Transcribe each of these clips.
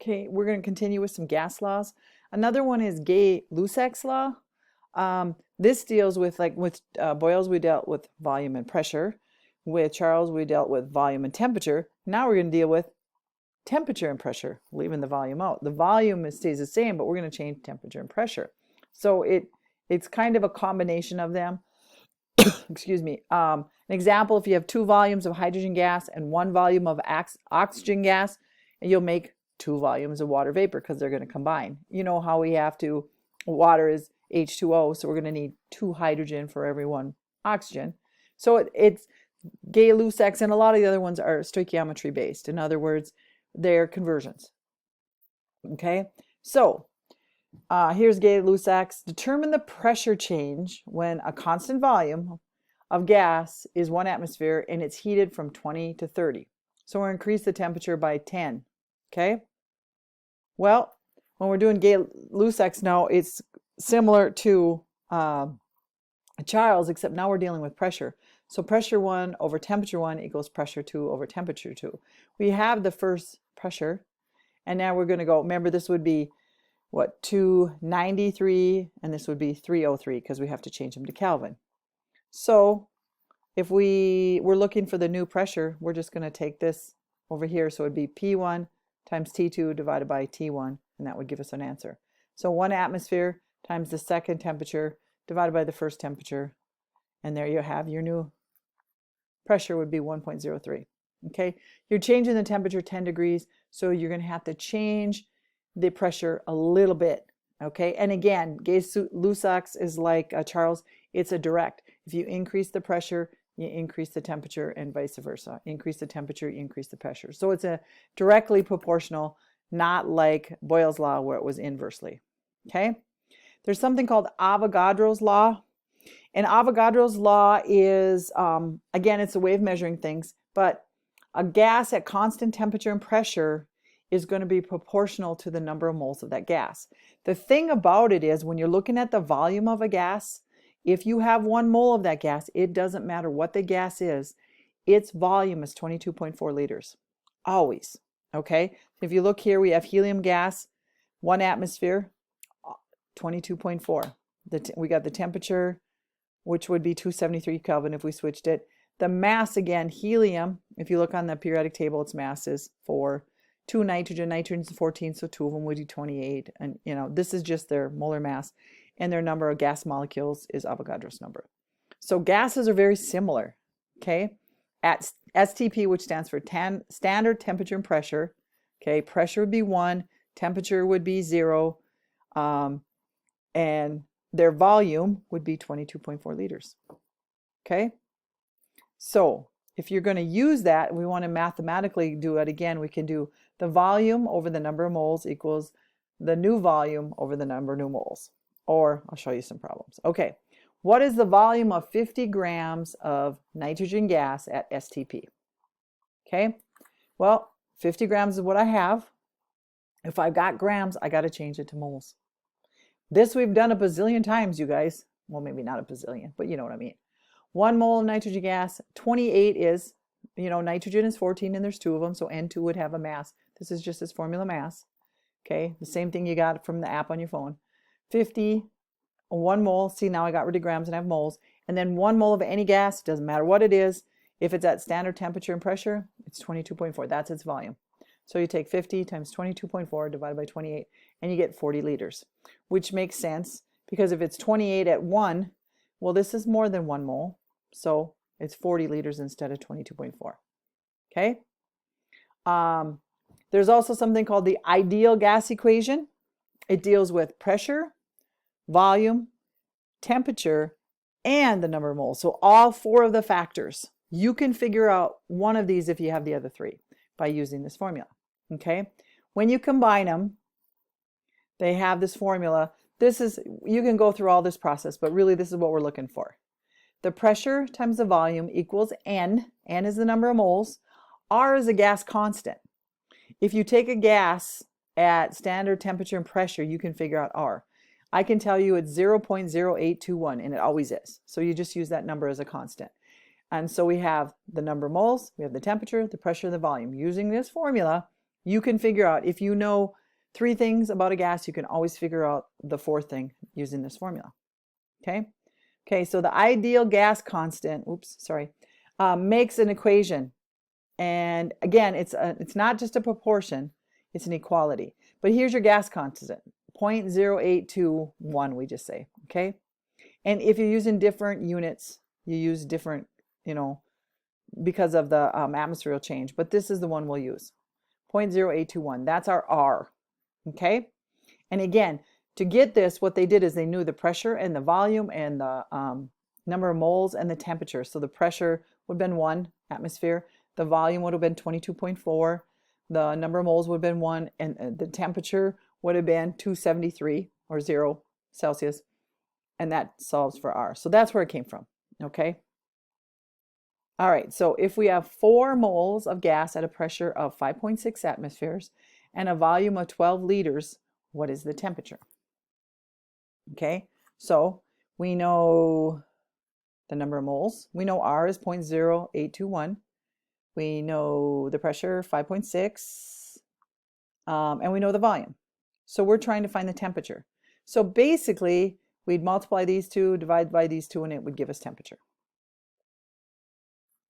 Okay, we're going to continue with some gas laws. Another one is Gay-Lussac's law. This deals with, like with Boyle's, we dealt with volume and pressure. With Charles, we dealt with volume and temperature. Now we're going to deal with temperature and pressure, leaving the volume out. The volume stays the same, but we're going to change temperature and pressure. So it's kind of a combination of them. Excuse me. An example, if you have 2 volumes of hydrogen gas and 1 volume of oxygen gas, you'll make 2 volumes of water vapor because they're going to combine. You know how we have to, water is H2O, so we're going to need 2 hydrogen for every 1 oxygen. So it's Gay-Lussac's, and a lot of the other ones are stoichiometry based. In other words, they're conversions. Okay, so here's Gay-Lussac's. Determine the pressure change when a constant volume of gas is 1 atmosphere and it's heated from 20 to 30. So we'll increase the temperature by 10. Okay, well, when we're doing Gay-Lussac's now, it's similar to Charles, except now we're dealing with pressure. So pressure 1 over temperature 1 equals pressure 2 over temperature 2. We have the first pressure, and now we're going to go, remember this would be what, 293, and this would be 303 because we have to change them to Kelvin. So if we're looking for the new pressure, we're just going to take this over here. So it'd be P1 times T2 divided by T1, and that would give us an answer. So 1 atmosphere times the second temperature divided by the first temperature, and there you have your new pressure would be 1.03. Okay, you're changing the temperature 10 degrees, so you're going to have to change the pressure a little bit. Okay, and again, Gay-Lussac's is like Charles, it's a direct. If you increase the pressure, you increase the temperature, and vice versa. Increase the temperature, you increase the pressure. So it's a directly proportional, not like Boyle's law where it was inversely. Okay, there's something called Avogadro's law. And Avogadro's law is, again, it's a way of measuring things, but a gas at constant temperature and pressure is going to be proportional to the number of moles of that gas. The thing about it is when you're looking at the volume of a gas, if you have 1 mole of that gas, it doesn't matter what the gas is, its volume is 22.4 liters, always. Okay, if you look here, we have helium gas, 1 atmosphere, 22.4. We got the temperature, which would be 273 Kelvin if we switched it. The mass, again, helium, if you look on the periodic table, its mass is 4. 2 nitrogen, nitrogen's 14, so 2 of them would be 28. And, you know, this is just their molar mass. And their number of gas molecules is Avogadro's number. So gases are very similar, okay? At STP, which stands for standard temperature and pressure, okay? Pressure would be 1, temperature would be 0, and their volume would be 22.4 liters, okay? So if you're going to use that, we want to mathematically do it again. We can do the volume over the number of moles equals the new volume over the number of new moles. Or I'll show you some problems. Okay, what is the volume of 50 grams of nitrogen gas at STP? Okay, well, 50 grams is what I have. If I've got grams, I got to change it to moles. This we've done a bazillion times, you guys. Well, maybe not a bazillion, but you know what I mean. 1 mole of nitrogen gas, 28 is, you know, nitrogen is 14 and there's 2 of them, so N2 would have a mass. This is just its formula mass. Okay, the same thing you got from the app on your phone. 50, 1 mole, see now I got rid of grams and I have moles, and then 1 mole of any gas, doesn't matter what it is, if it's at standard temperature and pressure, it's 22.4, that's its volume. So you take 50 times 22.4 divided by 28, and you get 40 liters, which makes sense, because if it's 28 at 1, well, this is more than 1 mole, so it's 40 liters instead of 22.4, okay? There's also something called the ideal gas equation. It deals with pressure, volume, temperature, and the number of moles. So all 4 of the factors. You can figure out one of these if you have the other 3 by using this formula, okay? When you combine them, they have this formula. This is, you can go through all this process, but really this is what we're looking for. The pressure times the volume equals N. N is the number of moles. R is a gas constant. If you take a gas at standard temperature and pressure, you can figure out R. I can tell you it's 0.0821, and it always is. So you just use that number as a constant. And so we have the number of moles, we have the temperature, the pressure, the volume. Using this formula, You can figure out, if you know 3 things about a gas, you can always figure out the 4th thing using this formula. Okay? Okay, so the ideal gas constant, makes an equation. And again, it's not just a proportion, it's an equality. But here's your gas constant, 0.0821, we just say, okay? And if you're using different units, you use different, because of the atmospheric change. But this is the one we'll use, 0.0821. That's our R, okay? And again, to get this, what they did is they knew the pressure and the volume and the number of moles and the temperature. So the pressure would have been 1 atmosphere. The volume would have been 22.4. The number of moles would have been 1. And the temperature would have been 273 or 0 Celsius. And that solves for R. So that's where it came from. Okay. All right. So if we have 4 moles of gas at a pressure of 5.6 atmospheres and a volume of 12 liters, what is the temperature? Okay. So we know the number of moles. We know R is 0.0821. We know the pressure, 5.6, and we know the volume. So we're trying to find the temperature. So basically, we'd multiply these two, divide by these two, and it would give us temperature.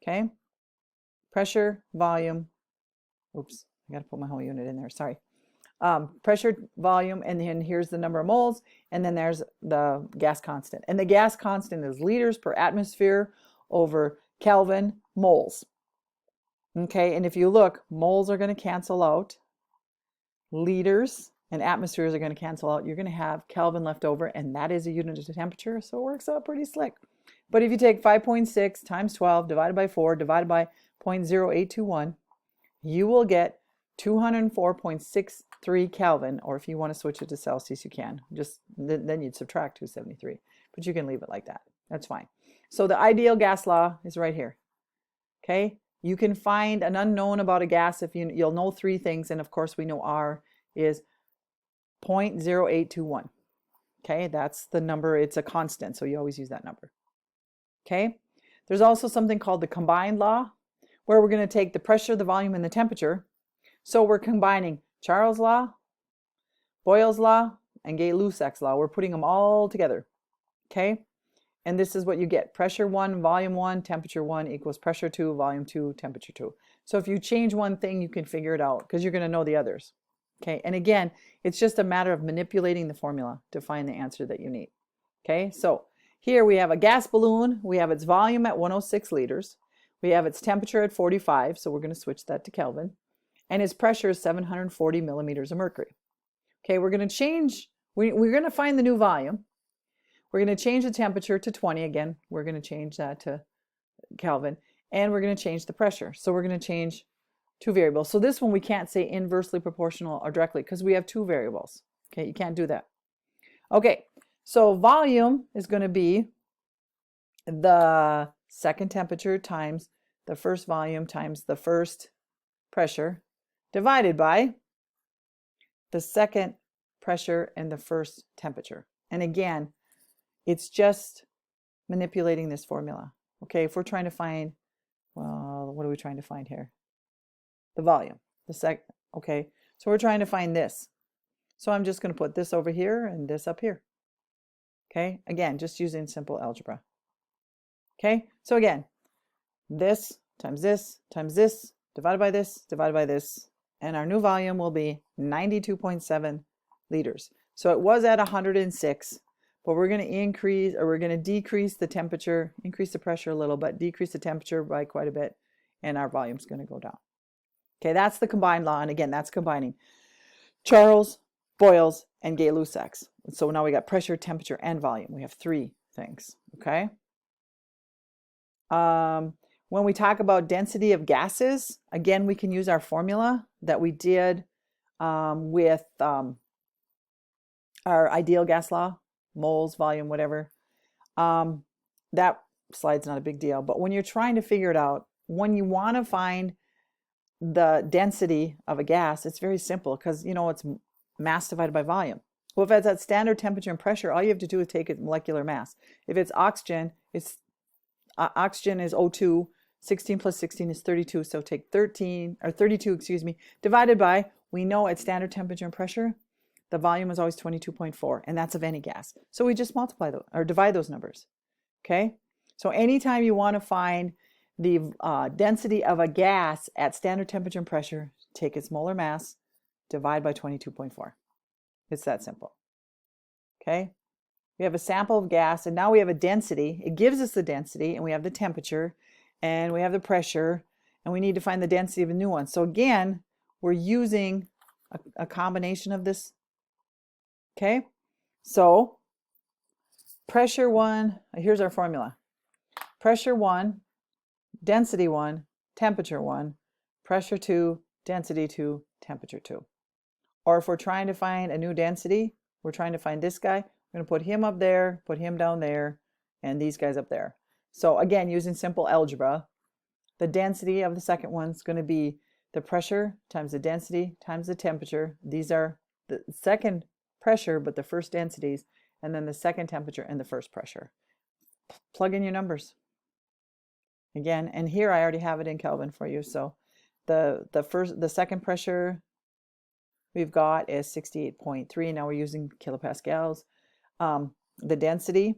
Okay? Pressure, volume. Oops, I got to put my whole unit in there, sorry. Pressure, volume, and then here's the number of moles, and then there's the gas constant. And the gas constant is liters per atmosphere over Kelvin moles. Okay, and if you look, moles are going to cancel out, liters and atmospheres are going to cancel out. You're going to have Kelvin left over, and that is a unit of temperature, so it works out pretty slick. But if you take 5.6 times 12 divided by 4 divided by 0.0821, you will get 204.63 Kelvin, or if you want to switch it to Celsius, you can. Just then you'd subtract 273, but you can leave it like that. That's fine. So the ideal gas law is right here. Okay? You can find an unknown about a gas if you'll know 3 things, and of course we know R is 0.0821. Okay, that's the number, it's a constant, so you always use that number. Okay, there's also something called the combined law, where we're going to take the pressure, the volume, and the temperature. So we're combining Charles' law, Boyle's law, and Gay-Lussac's law. We're putting them all together. Okay. And this is what you get. Pressure 1, volume 1, temperature 1 equals pressure 2, volume 2, temperature 2. So if you change one thing, you can figure it out because you're going to know the others. Okay, and again, it's just a matter of manipulating the formula to find the answer that you need. Okay, so here we have a gas balloon. We have its volume at 106 liters. We have its temperature at 45, so we're going to switch that to Kelvin. And its pressure is 740 millimeters of mercury. Okay, we're going to change, we're going to find the new volume. We're going to change the temperature to 20 again. We're going to change that to Kelvin. And we're going to change the pressure. So we're going to change 2 variables. So this one we can't say inversely proportional or directly because we have 2 variables. Okay, you can't do that. Okay, so volume is going to be the second temperature times the first volume times the first pressure divided by the second pressure and the first temperature. And again, it's just manipulating this formula. Okay, if we're trying to find, well, what are we trying to find here? The volume. Okay, so we're trying to find this. So I'm just going to put this over here and this up here. Okay, again, just using simple algebra. Okay, so again, this times this times this divided by this, and our new volume will be 92.7 liters. So it was at 106. But we're going to increase, or we're going to decrease the temperature, increase the pressure a little bit, decrease the temperature by quite a bit, and our volume's going to go down. Okay, that's the combined law, and again, that's combining Charles, Boyle's, and Gay-Lussac's. So now we got pressure, temperature, and volume. We have 3 things, okay? When we talk about density of gases, again, we can use our formula that we did with our ideal gas law. Moles, volume, whatever. That slide's not a big deal. But when you're trying to figure it out, when you want to find the density of a gas, it's very simple because, you know, it's mass divided by volume. Well, if it's at standard temperature and pressure, all you have to do is take its molecular mass. If it's oxygen, oxygen is O2, 16 plus 16 is 32. So take 13, or 32, excuse me, divided by, we know at standard temperature and pressure, the volume is always 22.4, and that's of any gas. So we just multiply those, or divide those numbers. Okay? So anytime you want to find the density of a gas at standard temperature and pressure, take its molar mass, divide by 22.4. It's that simple. Okay? We have a sample of gas, and now we have a density. It gives us the density, and we have the temperature, and we have the pressure, and we need to find the density of a new one. So again, we're using a combination of this. Okay? So pressure 1, here's our formula. Pressure 1, density 1, temperature 1, pressure 2, density 2, temperature 2. Or if we're trying to find a new density, we're trying to find this guy, we're going to put him up there, put him down there, and these guys up there. So again, using simple algebra, the density of the second one is going to be the pressure times the density times the temperature. These are the second pressure, but the first densities, and then the second temperature and the first pressure. Plug in your numbers. Again, and here I already have it in Kelvin for you. So the second pressure we've got is 68.3. Now we're using kilopascals. The density,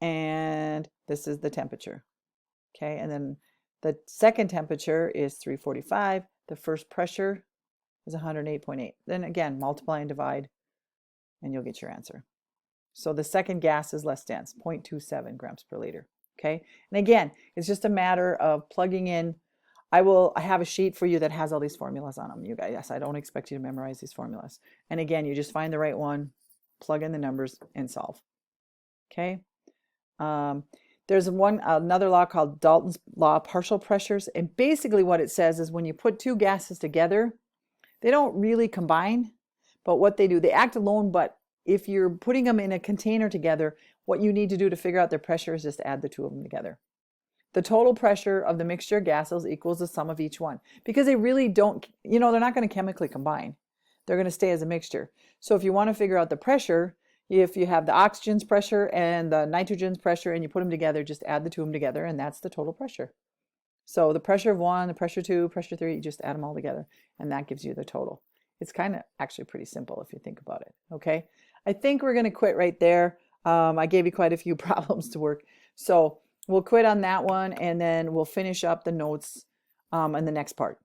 and this is the temperature. Okay, and then the second temperature is 345. The first pressure is 108.8. Then again, multiply and divide, and you'll get your answer. So the second gas is less dense, 0.27 grams per liter. Okay, and again, it's just a matter of plugging in. I have a sheet for you that has all these formulas on them, you guys. Yes, I don't expect you to memorize these formulas. And again, you just find the right one, plug in the numbers, and solve. Okay. There's another law called Dalton's law of partial pressures, and basically what it says is when you put two gases together, they don't really combine, but what they do, they act alone, but if you're putting them in a container together, what you need to do to figure out their pressure is just add the two of them together. The total pressure of the mixture of gases equals the sum of each one, because they really don't, they're not going to chemically combine. They're going to stay as a mixture. So if you want to figure out the pressure, if you have the oxygen's pressure and the nitrogen's pressure and you put them together, just add the two of them together, and that's the total pressure. So the pressure of 1, the pressure 2, pressure 3, you just add them all together, and that gives you the total. It's kind of actually pretty simple if you think about it. Okay, I think we're going to quit right there. I gave you quite a few problems to work. So we'll quit on that one, and then we'll finish up the notes in the next part.